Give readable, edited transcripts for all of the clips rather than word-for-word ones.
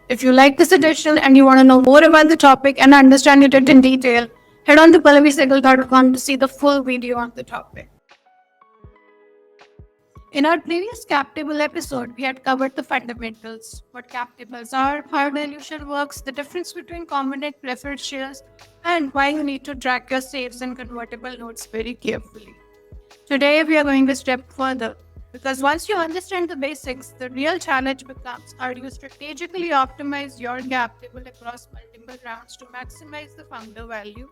If you like this edition and you want to know more about the topic and understand it in detail, head on to pallavisegel.com to see the full video on the topic. In our previous cap table episode, we had covered the fundamentals, what cap tables are, how dilution works, the difference between common and preferred shares, and why you need to track your safes and convertible notes very carefully. Today, we are going a step further because once you understand the basics, the real challenge becomes how do you strategically optimize your cap table across multiple rounds to maximize the founder value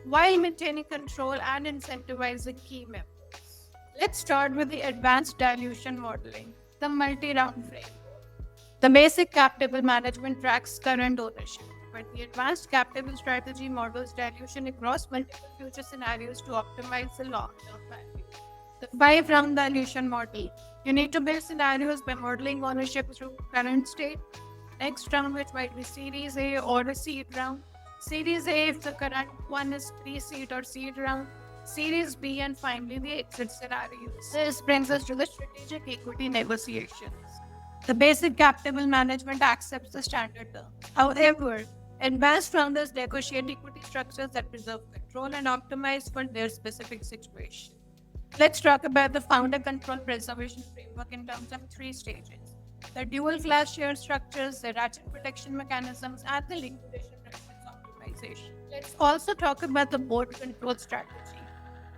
while maintaining control and incentivizing key members. Let's start with the advanced dilution modeling, the multi-round frame. The basic cap table management tracks current ownership, but the advanced cap table strategy models dilution across multiple future scenarios to optimize the long-term value. The 5-round dilution model. You need to build scenarios by modeling ownership through current state. Next round, which might be Series A or a seed round. Series A if the current one is pre-seed or seed round. Series B, and finally the exit scenarios. This brings us to the strategic equity negotiations. The basic cap table management accepts the standard terms. However, advanced founders negotiate equity structures that preserve control and optimize for their specific situation. Let's talk about the founder control preservation framework in terms of 3 stages. The dual class share structures, the ratchet protection mechanisms, and the liquidation reference optimization. Let's also talk about the board control strategy.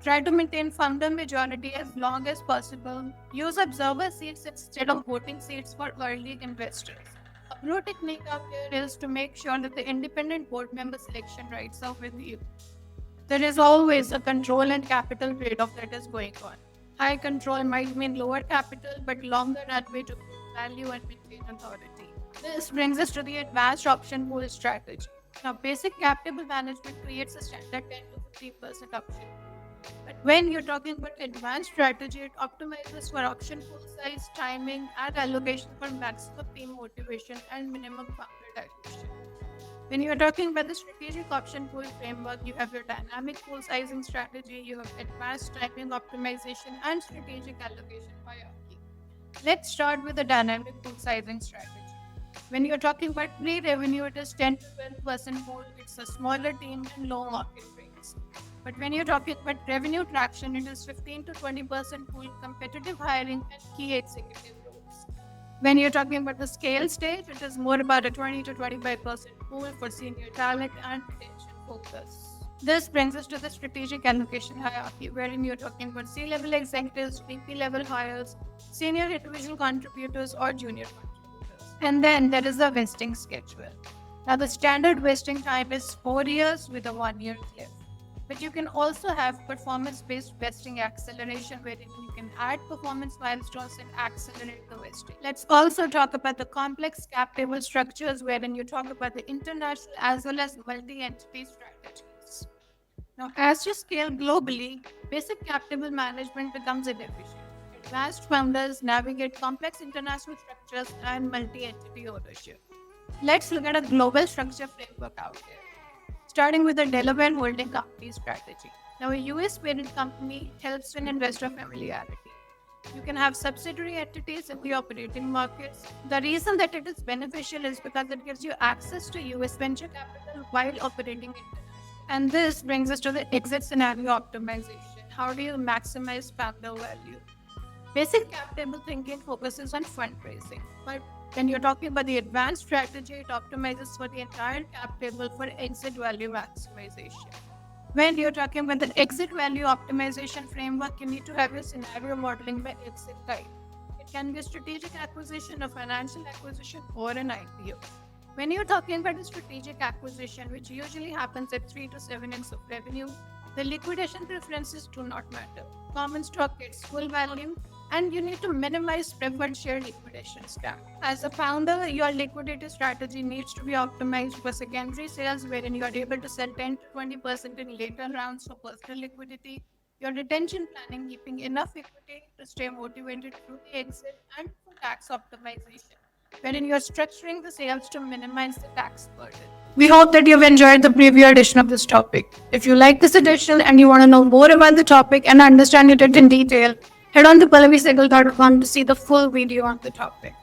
Try to maintain founder majority as long as possible. Use observer seats instead of voting seats for early investors. A pro technique out here is to make sure that the independent board member selection rights are with you. There is always a control and capital trade-off that is going on. High control might mean lower capital, but longer runway to prove value and maintain authority. This brings us to the advanced option pool strategy. Now, basic cap table management creates a standard 10 to 15% option. But when you're talking about advanced strategy, it optimizes for option pool size, timing, and allocation for maximum team motivation and minimum founder dilution. When you're talking about the strategic option pool framework, you have your dynamic pool sizing strategy, you have advanced timing optimization, and strategic allocation hierarchy. Let's start with the dynamic pool sizing strategy. When you're talking about pre-revenue, it is 10 to 12% pool, it's a smaller team and low market rates. But when you're talking about revenue traction, it is 15 to 20% pool, competitive hiring, and key executive roles. When you're talking about the scale stage, it is more about a 20 to 25% pool for senior talent and retention focus. This brings us to the strategic allocation hierarchy, wherein you're talking about C-level executives, VP level hires, senior individual contributors, or junior contributors. And then there is the vesting schedule. Now, the standard vesting time is 4 years with a 1-year cliff. But you can also have performance-based vesting acceleration, wherein you can add performance milestones and accelerate the vesting. Let's also talk about the complex cap table structures, wherein you talk about the international as well as multi-entity strategies. Now, as you scale globally, basic cap table management becomes inefficient. Advanced founders navigate complex international structures and multi-entity ownership. Let's look at a global structure framework out there. Starting with the Delaware holding company strategy. Now, a US parent company helps in investor familiarity. You can have subsidiary entities in the operating markets. The reason that it is beneficial is because it gives you access to US venture capital while operating internationally. And this brings us to the exit scenario optimization. How do you maximize founder value? Basic cap table thinking focuses on fundraising, but when you're talking about the advanced strategy, it optimizes for the entire cap table for exit value maximization. When you're talking about the exit value optimization framework, you need to have your scenario modeling by exit type. It can be a strategic acquisition, a financial acquisition, or an IPO. When you're talking about a strategic acquisition, which usually happens at 3 to 7x of revenue, the liquidation preferences do not matter. Common stock gets full value, and you need to minimize preferred share liquidation stack. As a founder, your liquidity strategy needs to be optimized for secondary sales, wherein you are able to sell 10 to 20% in later rounds for personal liquidity. Your retention planning, keeping enough equity to stay motivated through the exit, and for tax optimization, wherein you're structuring the sales to minimize the tax burden. We hope that you've enjoyed the preview edition of this topic. If you like this edition and you want to know more about the topic and understand it in detail, head on to pallavisegel.com to see the full video on the topic.